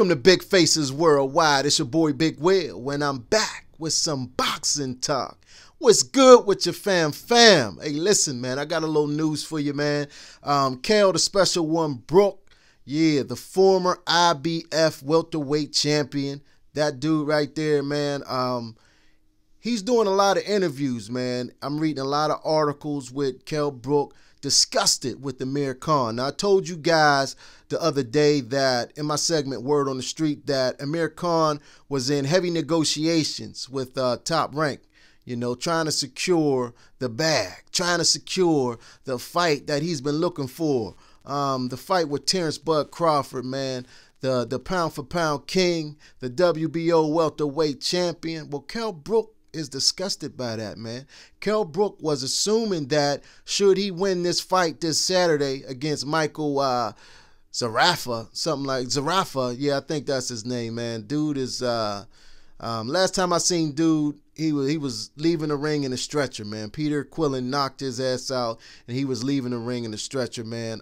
Welcome to Big Faces Worldwide. It's your boy Big Will, and I'm back with some boxing talk. What's good with your fam? Hey, listen, man, I got a little news for you, man. Kell, the special one, Brook, yeah, the former IBF welterweight champion. That dude right there, man, he's doing a lot of interviews, man. I'm reading a lot of articles with Kell Brook, disgusted with Amir Khan. Now, I told you guys the other day that in my segment Word on the Street that Amir Khan was in heavy negotiations with Top Rank, you know, trying to secure the bag, trying to secure the fight that he's been looking for. The fight with Terence Crawford, man, the pound for pound king, the WBO welterweight champion. Well, Kell Brook is disgusted by that, man. Kell Brook was assuming that should he win this fight this Saturday against Michael Zarafa, something like Zarafa, yeah, I think that's his name, man. Dude is last time I seen dude, he was leaving the ring in a stretcher, man. Peter Quillen knocked his ass out and he was leaving the ring in a stretcher, man.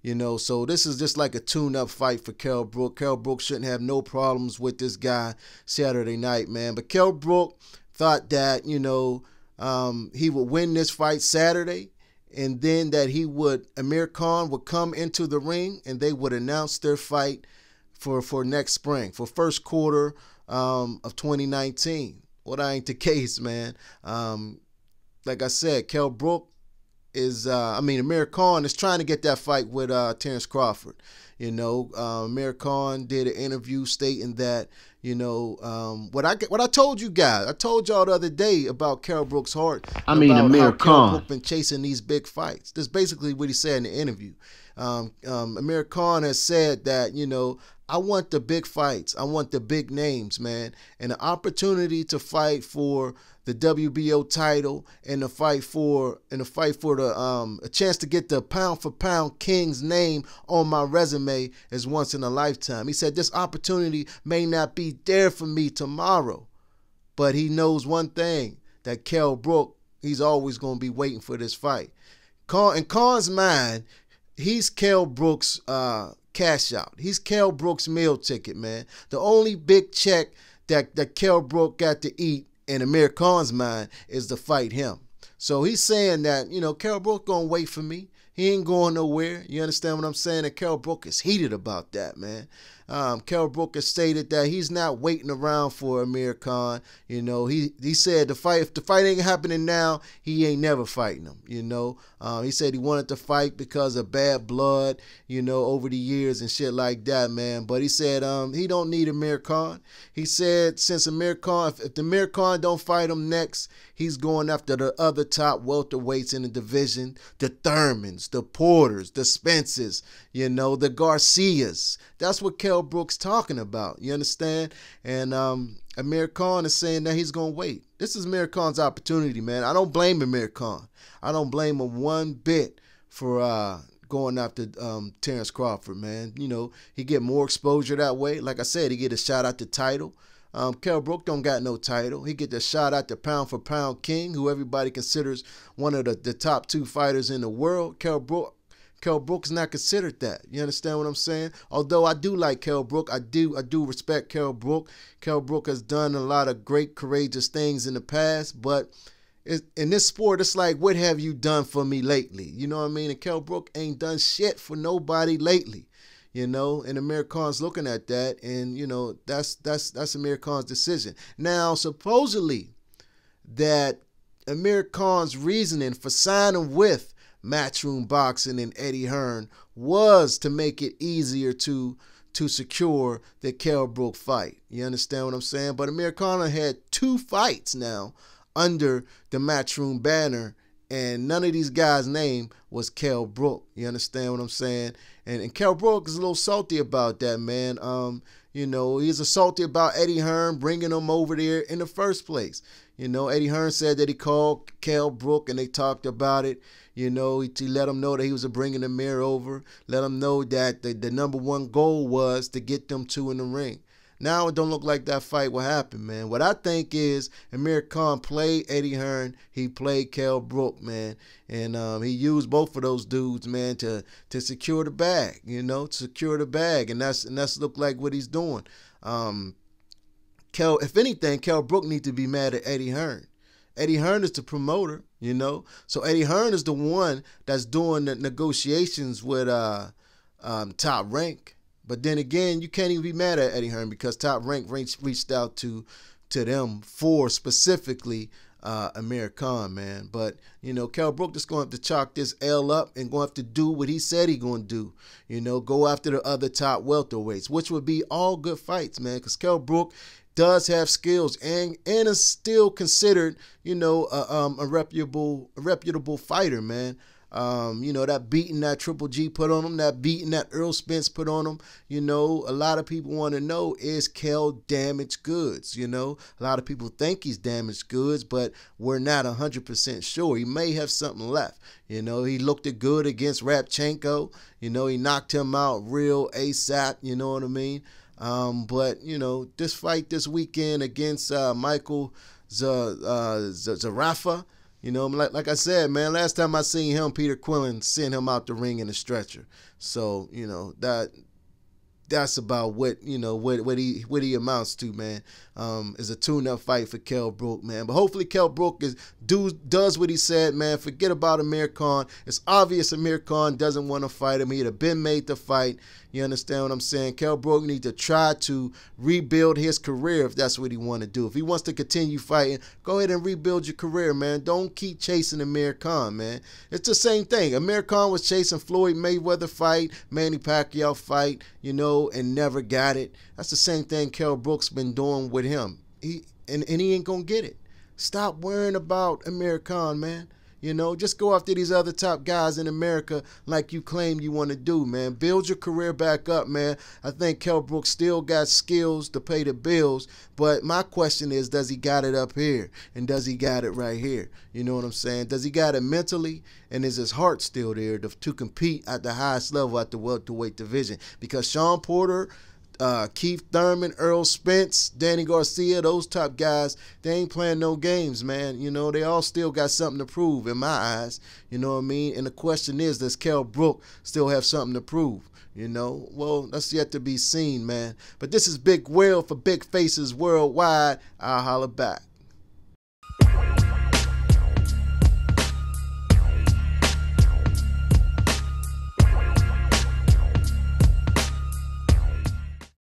You know, so this is just like a tune-up fight for Kell Brook. Kell Brook shouldn't have no problems with this guy Saturday night, man. But Kell Brook thought that, you know, he would win this fight Saturday, and then that Amir Khan would come into the ring and they would announce their fight for next spring, for first quarter of 2019. Well, that ain't the case, man. Like I said, Kell Brook is, Amir Khan is trying to get that fight with Terence Crawford. You know, Amir Khan did an interview stating that, you know, what I told you guys. I told y'all the other day about Kell Brook's heart. Amir Khan. Kell Brook been chasing these big fights. That's basically what he said in the interview. Amir Khan has said that, you know, I want the big fights. I want the big names, man. And the opportunity to fight for the WBO title and the fight for the a chance to get the pound for pound king's name on my resume is once in a lifetime. He said this opportunity may not be there for me tomorrow, but he knows one thing, that Kell Brook, he's always going to be waiting for this fight. In Khan's mind, he's Kell Brook's cash out. He's Kell Brook's meal ticket, man. The only big check that Kell Brook got to eat in Amir Khan's mind is to fight him. So he's saying that, you know, Kell Brook gonna wait for me. He ain't going nowhere. You understand what I'm saying? And Kell Brook is heated about that, man. Kell Brook has stated that he's not waiting around for Amir Khan. You know, he said if the fight ain't happening now, he ain't never fighting him. You know, he said he wanted to fight because of bad blood, you know, over the years and shit like that, man. But he said he don't need Amir Khan. He said since Amir Khan, if the Amir Khan don't fight him next, he's going after the other top welterweights in the division, the Thurmans, the Porters, the Spencers, you know, the Garcias. That's what Kell Brook's talking about. You understand? And Amir Khan is saying that he's going to wait. This is Amir Khan's opportunity, man. I don't blame Amir Khan. I don't blame him one bit for going after Terence Crawford, man. You know, he get more exposure that way. Like I said, he get a shot at the title. Kell Brook don't got no title. He get the shot at the pound for pound king, who everybody considers one of the top 2 fighters in the world. Kell Brook's not considered that. You understand what I'm saying? Although I do like Kell Brook, I do respect Kell Brook. Kell Brook has done a lot of great, courageous things in the past, but in this sport, it's like, what have you done for me lately? You know what I mean? And Kell Brook ain't done shit for nobody lately. You know, and Amir Khan's looking at that, and you know, that's Amir Khan's decision. Now, supposedly, that Amir Khan's reasoning for signing with Matchroom Boxing and Eddie Hearn was to make it easier to secure the Kell Brook fight. You understand what I'm saying? But Amir Khan had 2 fights now under the Matchroom banner, and none of these guys' name was Kell Brook. You understand what I'm saying? And Kell Brook is a little salty about that, man. You know, he's salty about Eddie Hearn bringing him over there in the first place. You know, Eddie Hearn said that he called Kell Brook and they talked about it. You know, he let him know that he was bringing Amir over. Let him know that the #1 goal was to get them 2 in the ring. Now it don't look like that fight will happen, man. What I think is Amir Khan played Eddie Hearn. He played Kell Brook, man. And he used both of those dudes, man, to secure the bag, you know, to secure the bag. And that's look like what he's doing. If anything, Kell Brook needs to be mad at Eddie Hearn. Eddie Hearn is the promoter, you know. So Eddie Hearn is the one that's doing the negotiations with Top Rank. But then again, you can't even be mad at Eddie Hearn because Top Rank reached out to them for specifically Amir Khan, man. But, you know, Kell Brook is going to have to chalk this L up and going to have to do what he said he going to do. You know, go after the other top welterweights, which would be all good fights, man, because Kell Brook does have skills and is still considered, you know, a reputable fighter, man. You know, that beating that Triple G put on him, that beating that Earl Spence put on him, you know, a lot of people want to know, is Kell damaged goods? You know, a lot of people think he's damaged goods, but we're not 100% sure. He may have something left. You know, he looked good against Rabchenko. You know, he knocked him out real ASAP, you know what I mean? But, you know, this fight this weekend against Michael Zarafa, you know, like I said, man, last time I seen him, Peter Quillen sent him out the ring in a stretcher. So, you know, that's about what, you know, what he amounts to, man. Is a tune-up fight for Kell Brook, man. But hopefully Kell Brook does what he said, man. Forget about Amir Khan. It's obvious Amir Khan doesn't want to fight him. He'd have been made to fight. You understand what I'm saying? Kell Brook needs to try to rebuild his career if that's what he want to do. If he wants to continue fighting, go ahead and rebuild your career, man. Don't keep chasing Amir Khan, man. It's the same thing. Amir Khan was chasing Floyd Mayweather fight, Manny Pacquiao fight, you know, and never got it. That's the same thing Kell Brook's been doing with him. He ain't gonna get it. Stop worrying about Amir Khan, man. You know, just go after these other top guys in America like you claim you want to do, man. Build your career back up, man. I think Kell Brook still got skills to pay the bills, but my question is, does he got it up here? And does he got it right here? You know what I'm saying? Does he got it mentally? And is his heart still there to compete at the highest level at the welterweight division? Because Sean Porter, Keith Thurman, Earl Spence, Danny Garcia, those top guys, they ain't playing no games, man. You know, they all still got something to prove in my eyes. You know what I mean? And the question is, does Kell Brook still have something to prove? You know, well, that's yet to be seen, man. But this is Big Will for Big Faces Worldwide. I'll holla back.